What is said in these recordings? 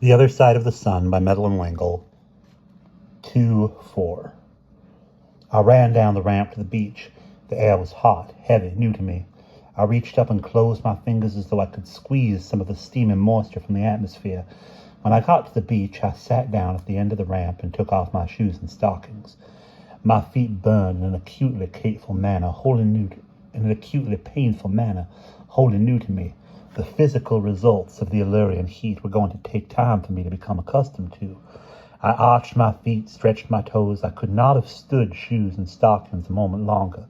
The Other Side of the Sun by Madeleine L'Engle, 2-4. I ran down the ramp to the beach. The air was hot, heavy, new to me. I reached up and closed my fingers as though I could squeeze some of the steam and moisture from the atmosphere. When I got to the beach, I sat down at the end of the ramp and took off my shoes and stockings. My feet burned in an acutely painful manner, wholly new to me. The physical results of the Illyrian heat were going to take time for me to become accustomed to. I arched my feet, stretched my toes. I could not have stood shoes and stockings a moment longer.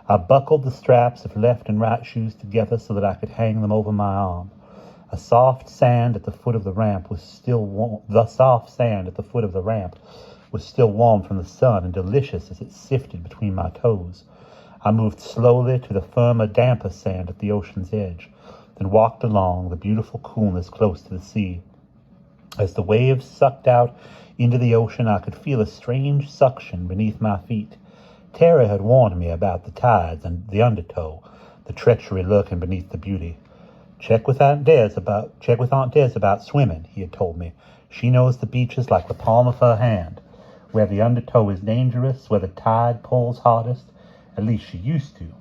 I buckled the straps of left and right shoes together so that I could hang them over my arm. The soft sand at the foot of the ramp was still warm from the sun and delicious as it sifted between my toes. I moved slowly to the firmer, damper sand at the ocean's edge, then walked along the beautiful coolness close to the sea. As the waves sucked out into the ocean, I could feel a strange suction beneath my feet. Terry had warned me about the tides and the undertow, the treachery lurking beneath the beauty. Check with Aunt Des about swimming, he had told me. She knows the beaches like the palm of her hand. Where the undertow is dangerous, where the tide pulls hardest, at least she used to.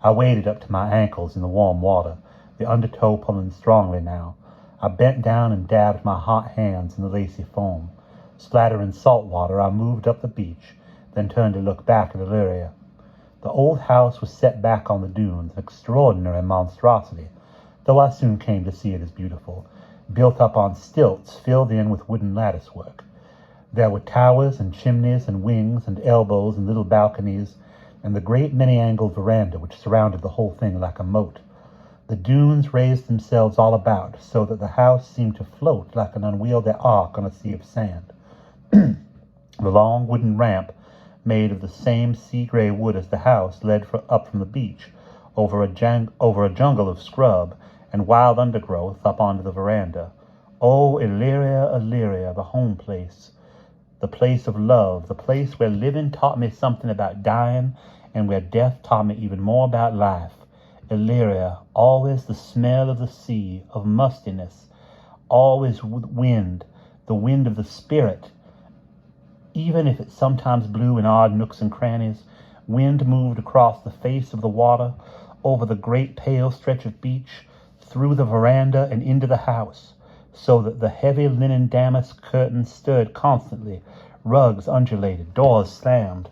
I waded up to my ankles in the warm water, the undertow pulling strongly now. I bent down and dabbed my hot hands in the lacy foam. Splattering salt water, I moved up the beach, then turned to look back at Illyria. The old house was set back on the dunes, an extraordinary monstrosity, though I soon came to see it as beautiful, built up on stilts filled in with wooden latticework. There were towers and chimneys and wings and elbows and little balconies, and the great many-angled veranda which surrounded the whole thing like a moat. The dunes raised themselves all about, so that the house seemed to float like an unwieldy ark on a sea of sand. The long wooden ramp, made of the same sea-gray wood as the house, led up from the beach, over a jungle of scrub and wild undergrowth up onto the veranda. Oh, Illyria, Illyria, the home place, the place of love, the place where living taught me something about dying and where death taught me even more about life. Illyria, always the smell of the sea, of mustiness, always wind, the wind of the spirit. Even if it sometimes blew in odd nooks and crannies, wind moved across the face of the water, over the great pale stretch of beach, through the veranda and into the house, so that the heavy linen damask curtains stirred constantly, rugs undulated, doors slammed.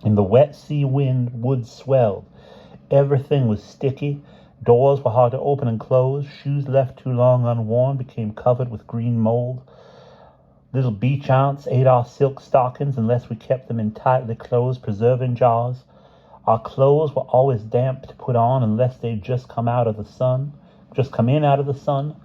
In the wet sea wind, wood swelled. Everything was sticky. Doors were hard to open and close. Shoes left too long unworn became covered with green mold. Little beach aunts ate our silk stockings unless we kept them in tightly closed preserving jars. Our clothes were always damp to put on unless they'd just come in out of the sun.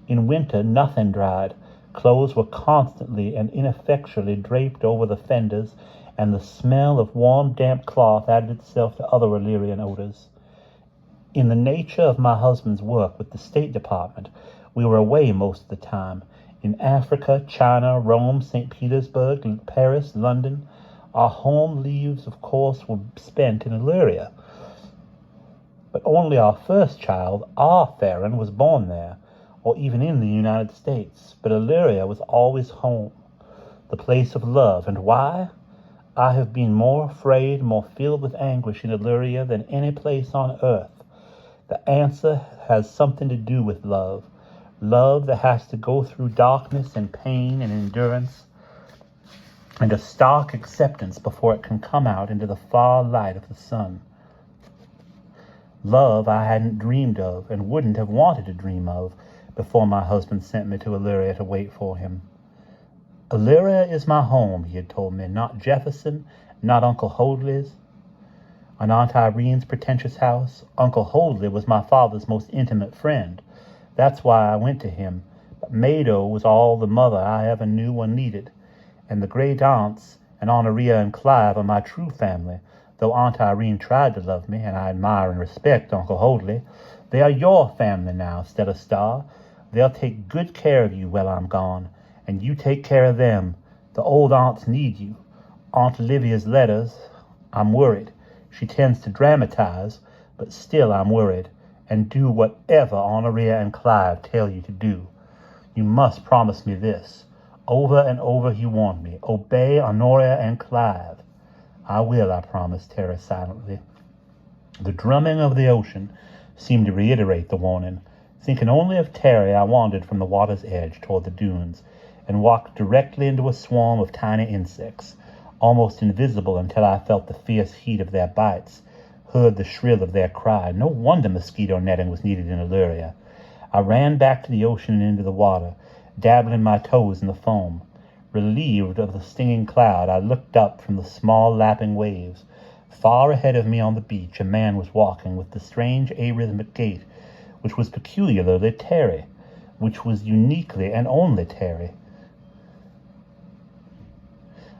In winter, nothing dried. Clothes were constantly and ineffectually draped over the fenders, and the smell of warm, damp cloth added itself to other Illyrian odors. In the nature of my husband's work with the State Department, we were away most of the time. In Africa, China, Rome, St. Petersburg, Paris, London. Our home leaves, of course, were spent in Illyria. But only our first child, our Theron, was born there, or even in the United States. But Illyria was always home, the place of love. And why? I have been more afraid, more filled with anguish in Illyria than any place on earth. The answer has something to do with love. Love that has to go through darkness and pain and endurance and a stark acceptance before it can come out into the far light of the sun. Love I hadn't dreamed of and wouldn't have wanted to dream of before my husband sent me to Illyria to wait for him. Illyria is my home, he had told me, not Jefferson, not Uncle Hoadley's. On Aunt Irene's pretentious house, Uncle Hoadley was my father's most intimate friend. That's why I went to him. But Mado was all the mother I ever knew or needed. And the great aunts and Honoria and Clive are my true family, though Aunt Irene tried to love me, and I admire and respect Uncle Hoadley. They are your family now, Stella Starr. They'll take good care of you while I'm gone, and you take care of them. The old aunts need you. Aunt Olivia's letters, I'm worried. She tends to dramatize, but still I'm worried. And do whatever Honoria and Clive tell you to do. You must promise me this. Over and over he warned me. Obey Honoria and Clive. I will, I promised Terry silently. The drumming of the ocean seemed to reiterate the warning. Thinking only of Terry, I wandered from the water's edge toward the dunes and walked directly into a swarm of tiny insects, almost invisible until I felt the fierce heat of their bites, heard the shrill of their cry. No wonder mosquito netting was needed in Illyria. I ran back to the ocean and into the water, dabbling my toes in the foam. Relieved of the stinging cloud, I looked up from the small lapping waves. Far ahead of me on the beach, a man was walking with the strange arrhythmic gait, which was peculiarly Terry, which was uniquely and only Terry.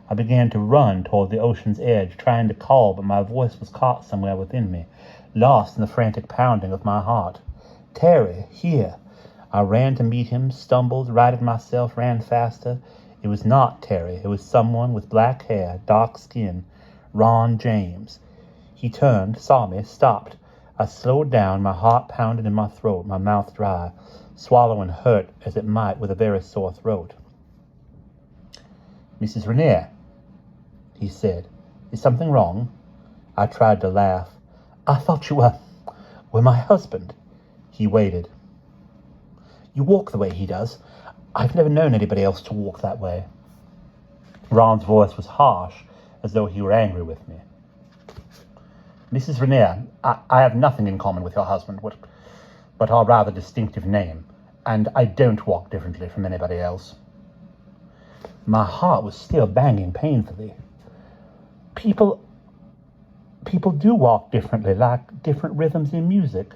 I began to run toward the ocean's edge, trying to call, but my voice was caught somewhere within me, lost in the frantic pounding of my heart. Terry, here. I ran to meet him, stumbled, righted myself, ran faster. It was not Terry. It was someone with black hair, dark skin, Ron James. He turned, saw me, stopped. I slowed down, my heart pounded in my throat, my mouth dry. Swallowing hurt as it might with a very sore throat. Mrs. Rainier, he said, is something wrong? I tried to laugh. I thought you were my husband. He waited. You walk the way he does. I've never known anybody else to walk that way. Ron's voice was harsh, as though he were angry with me. Mrs. Rainier, I have nothing in common with your husband, but our rather distinctive name, and I don't walk differently from anybody else. My heart was still banging painfully. People do walk differently, like different rhythms in music.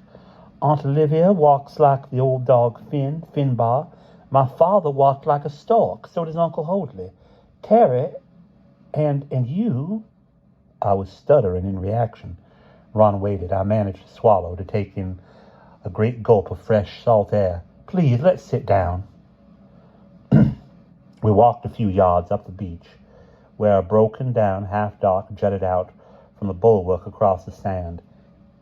Aunt Olivia walks like the old dog Finbar. My father walked like a stork, so does Uncle Hoadley. Terry, and you... I was stuttering in reaction. Ron waited. I managed to swallow, to take in a great gulp of fresh, salt air. Please, let's sit down. We walked a few yards up the beach, where a broken-down half-dock jutted out from the bulwark across the sand.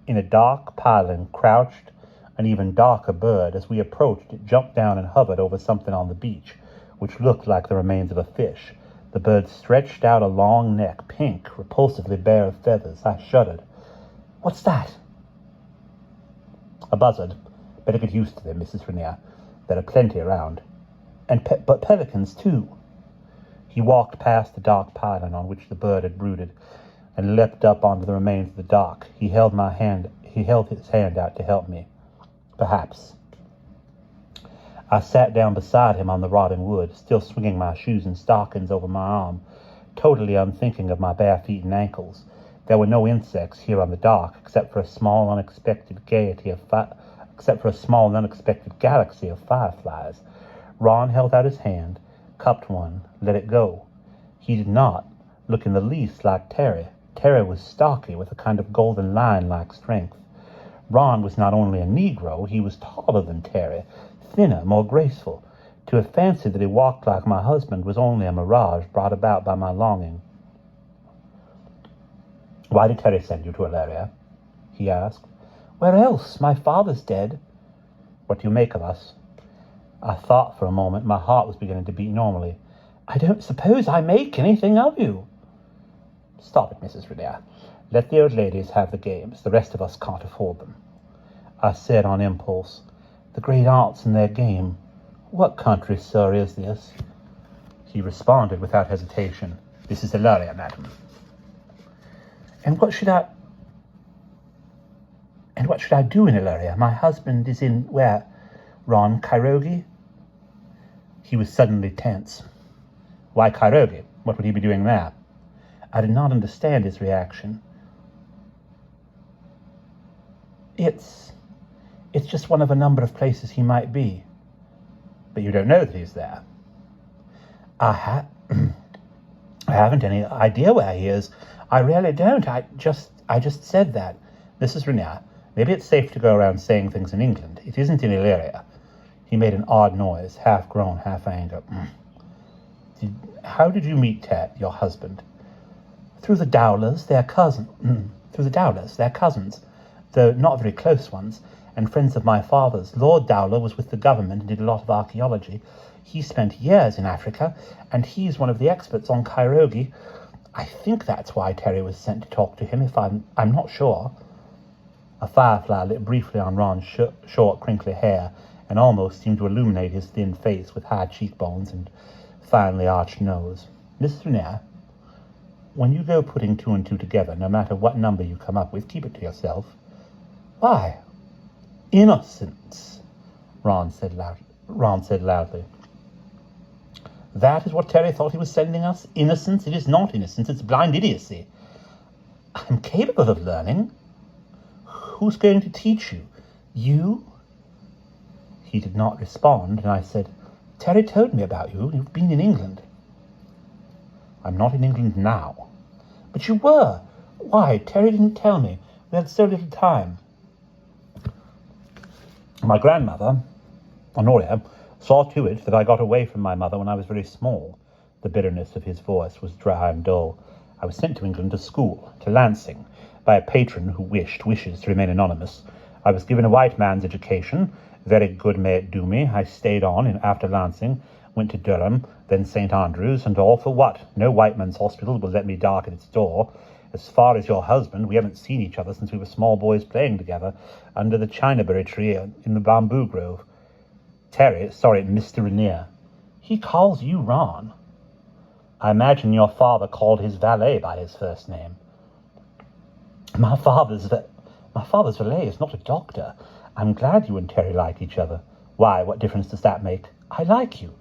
In a dark piling crouched an even darker bird. As we approached, it jumped down and hovered over something on the beach, which looked like the remains of a fish. The bird stretched out a long neck, pink, repulsively bare of feathers. I shuddered. What's that? A buzzard. Better get used to them, Mrs. Rainier. There are plenty around. But pelicans, too. He walked past the dark pylon on which the bird had brooded and leapt up onto the remains of the dock. He held his hand out to help me. Perhaps. I sat down beside him on the rotting wood, still swinging my shoes and stockings over my arm, totally unthinking of my bare feet and ankles. There were no insects here on the dock, except for a small, unexpected galaxy of fireflies. Ron held out his hand, cupped one, let it go. He did not look in the least like Terry. Terry was stocky, with a kind of golden lion-like strength. Ron was not only a Negro, he was taller than Terry, thinner, more graceful. To have fancied that he walked like my husband was only a mirage brought about by my longing. Why did Terry send you to Illyria? He asked. Where else? My father's dead. What do you make of us? I thought for a moment. My heart was beginning to beat normally. I don't suppose I make anything of you. Stop it, Mrs. Rainier. Let the old ladies have the games. The rest of us can't afford them. I said on impulse, the great aunts and their game. What country, sir, is this? He responded without hesitation. This is Illyria, madam. And what should I do in Illyria? My husband is in where? Ron, Kairogi? He was suddenly tense. Why Kairogi? What would he be doing there? I did not understand his reaction. It's just one of a number of places he might be. But you don't know that he's there. I haven't any idea where he is. I really don't. I just said that. Mrs. Rainier, maybe it's safe to go around saying things in England. It isn't in Illyria. He made an odd noise, half groan, half anger. How did you meet Ted, your husband? Through the Dowlers, their cousins, though not very close ones. and friends of my father's. Lord Dowler was with the government and did a lot of archaeology. He spent years in Africa, and he's one of the experts on Kairogi. I think that's why Terry was sent to talk to him, if I'm not sure. A firefly lit briefly on Ron's short, crinkly hair, and almost seemed to illuminate his thin face with high cheekbones and finely arched nose. Mrs. Rainier, when you go putting two and two together, no matter what number you come up with, keep it to yourself. Why? Innocence, Ron said loudly. That is what Terry thought he was sending us? Innocence? It is not innocence, it's blind idiocy. I'm capable of learning. Who's going to teach you? You? He did not respond, and I said, Terry told me about you. You've been in England. I'm not in England now. But you were. Why? Terry didn't tell me. We had so little time. My grandmother, Honoria, saw to it that I got away from my mother when I was very small. The bitterness of his voice was dry and dull. I was sent to England to school, to Lancing, by a patron who wishes to remain anonymous. I was given a white man's education. Very good may it do me. I stayed on after Lancing, went to Durham, then St. Andrews, and all for what? No white man's hospital will let me darken its door. As far as your husband, we haven't seen each other since we were small boys playing together under the chinaberry tree in the bamboo grove. Mr. Rainier. He calls you Ron. I imagine your father called his valet by his first name. My father's valet is not a doctor. I'm glad you and Terry like each other. Why, what difference does that make? I like you.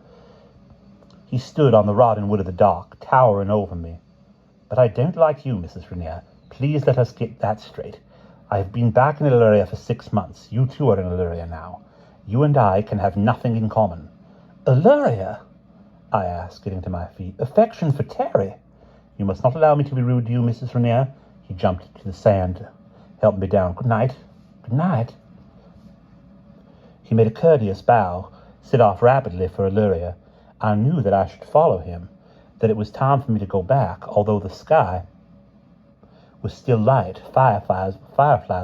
He stood on the rod and wood of the dock, towering over me. But I don't like you, Mrs. Rainier. Please let us get that straight. I have been back in Illyria for 6 months. You too are in Illyria now. You and I can have nothing in common. Illyria? I asked, getting to my feet. Affection for Terry. You must not allow me to be rude to you, Mrs. Rainier. He jumped to the sand, helped me down. Good night. Good night. He made a courteous bow, set off rapidly for Illyria. I knew that I should follow him, that it was time for me to go back, although the sky was still light. Fireflies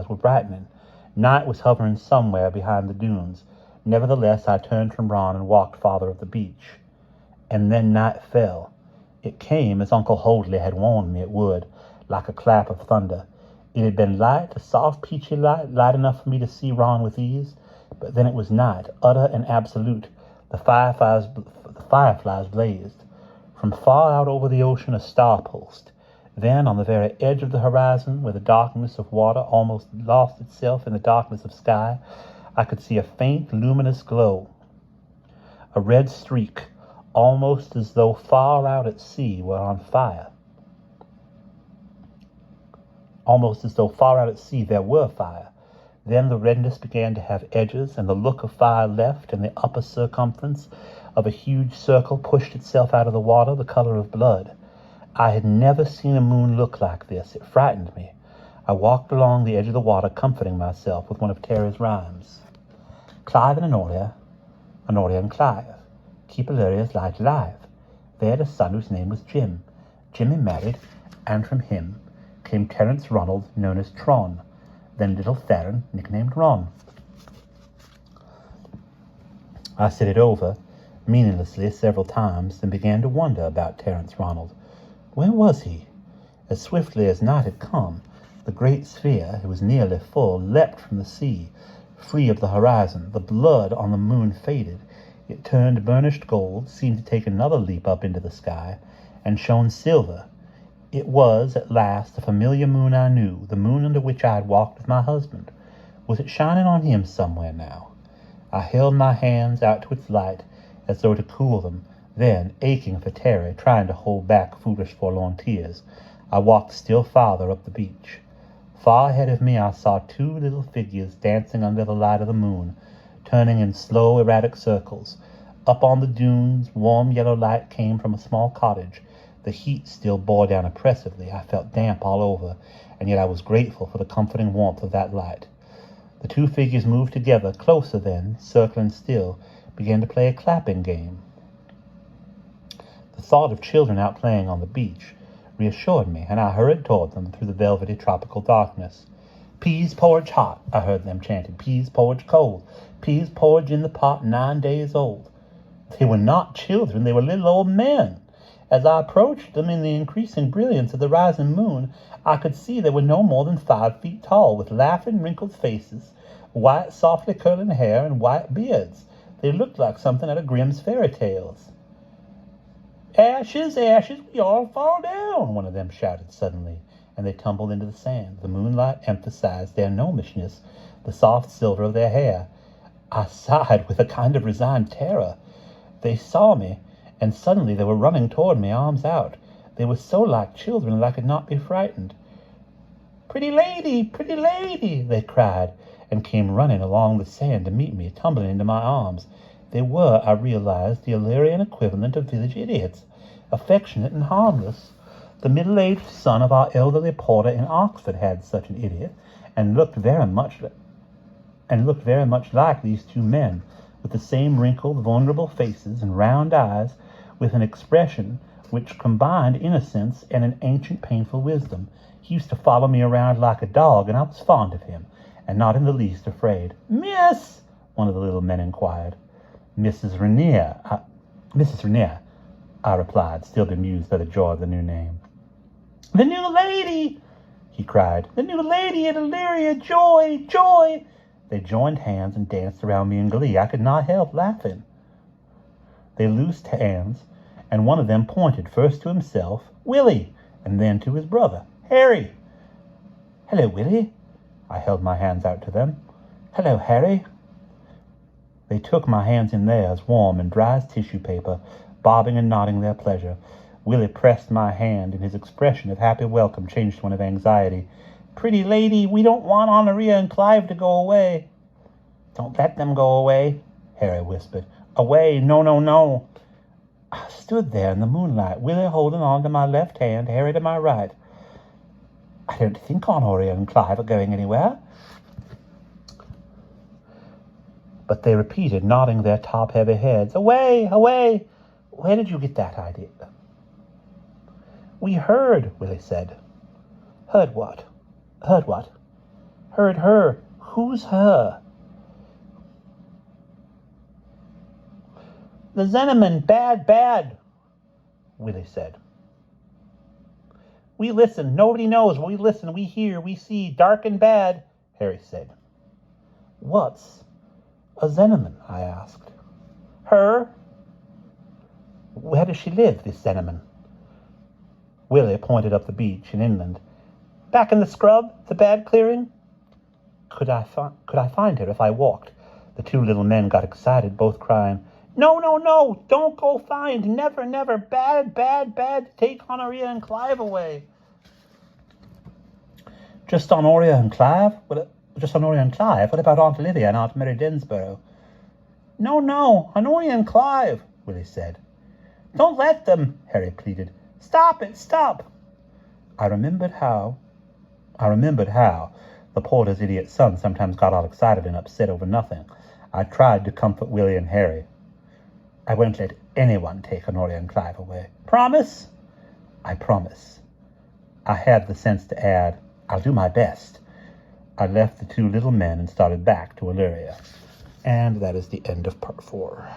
were brightening. Night was hovering somewhere behind the dunes. Nevertheless, I turned from Ron and walked farther up the beach. And then night fell. It came as Uncle Hoadley had warned me it would, like a clap of thunder. It had been light, a soft, peachy light, light enough for me to see Ron with ease. But then it was night, utter and absolute. The fireflies blazed. From far out over the ocean, a star pulsed. Then, on the very edge of the horizon, where the darkness of water almost lost itself in the darkness of sky, I could see a faint, luminous glow. A red streak, almost as though far out at sea were on fire. Almost as though far out at sea there were fire. Then the redness began to have edges, and the look of fire left, and the upper circumference of a huge circle pushed itself out of the water, the color of blood. I had never seen a moon look like this. It frightened me. I walked along the edge of the water, comforting myself with one of Terry's rhymes. Clive and Honoria and Clive, keep Illyria's light alive. They had a son whose name was Jim. Jimmy married, and from him came Terence Ronald, known as Tron, then little Theron, nicknamed Ron. I said it over, meaninglessly, several times, then began to wonder about Terence Ronald. Where was he? As swiftly as night had come, the great sphere, it was nearly full, leapt from the sea, free of the horizon. The blood on the moon faded. It turned burnished gold, seemed to take another leap up into the sky, and shone silver. It was, at last, the familiar moon I knew, the moon under which I had walked with my husband. Was it shining on him somewhere now? I held my hands out to its light, as though to cool them. Then, aching for Terry, trying to hold back foolish forlorn tears, I walked still farther up the beach. Far ahead of me I saw two little figures dancing under the light of the moon, turning in slow, erratic circles. Up on the dunes, warm yellow light came from a small cottage. The heat still bore down oppressively. I felt damp all over, and yet I was grateful for the comforting warmth of that light. The two figures moved together, closer then, circling still, began to play a clapping game. The thought of children out playing on the beach reassured me, and I hurried toward them through the velvety tropical darkness. Peas porridge hot, I heard them chanting. Peas porridge cold. Peas porridge in the pot 9 days old. They were not children, they were little old men. As I approached them in the increasing brilliance of the rising moon, I could see they were no more than 5 feet tall, with laughing, wrinkled faces, white, softly curling hair, and white beards. They looked like something out of Grimm's fairy tales. Ashes, ashes, we all fall down, one of them shouted suddenly, and they tumbled into the sand. The moonlight emphasized their gnomishness, the soft silver of their hair. I sighed with a kind of resigned terror. They saw me, and suddenly they were running toward me, arms out. They were so like children that I could not be frightened. Pretty lady, they cried, and came running along the sand to meet me, tumbling into my arms. They were, I realized, the Illyrian equivalent of village idiots, affectionate and harmless. The middle-aged son of our elderly porter in Oxford had such an idiot, and looked very much like these two men, with the same wrinkled, vulnerable faces and round eyes, with an expression which combined innocence and an ancient, painful wisdom. He used to follow me around like a dog, and I was fond of him, and not in the least afraid. Miss, one of the little men inquired. Mrs. Rainier, I replied, still bemused by the joy of the new name. The new lady, he cried. The new lady at Illyria, joy, joy. They joined hands and danced around me in glee. I could not help laughing. They loosed hands, and one of them pointed first to himself, Willie, and then to his brother, Harry. Hello, Willie. I held my hands out to them. Hello, Harry. They took my hands in theirs, warm and dry as tissue paper, bobbing and nodding their pleasure. Willie pressed my hand, and his expression of happy welcome changed to one of anxiety. Pretty lady, we don't want Honoria and Clive to go away. Don't let them go away, Harry whispered. Away, no, no, no. I stood there in the moonlight, Willie holding on to my left hand, Harry to my right. I don't think Honoria and Clive are going anywhere. But they repeated, nodding their top-heavy heads. Away, away. Where did you get that idea? We heard, Willie said. Heard what? Heard what? Heard her. Who's her? The Zeneman, bad, bad, Willie said. We listen. Nobody knows. We listen. We hear. We see. Dark and bad, Harry said. What's a Zeneman? I asked. Her? Where does she live, this Zeneman? Willie pointed up the beach and inland. Back in the scrub, the bad clearing? Could I find her if I walked? The two little men got excited, both crying, No, no, no, don't go find, never, never, bad, bad, bad, take Honoria and Clive away. Just Honoria and Clive? What about Aunt Olivia and Aunt Mary Dinsborough? No, no, Honoria and Clive, Willie said. Don't let them, Harry pleaded. Stop it, stop. I remembered how the porter's idiot son sometimes got all excited and upset over nothing. I tried to comfort Willie and Harry. I won't let anyone take Honoria and Clive away. Promise? I promise. I had the sense to add, I'll do my best. I left the two little men and started back to Illyria. And that is the end of part 4.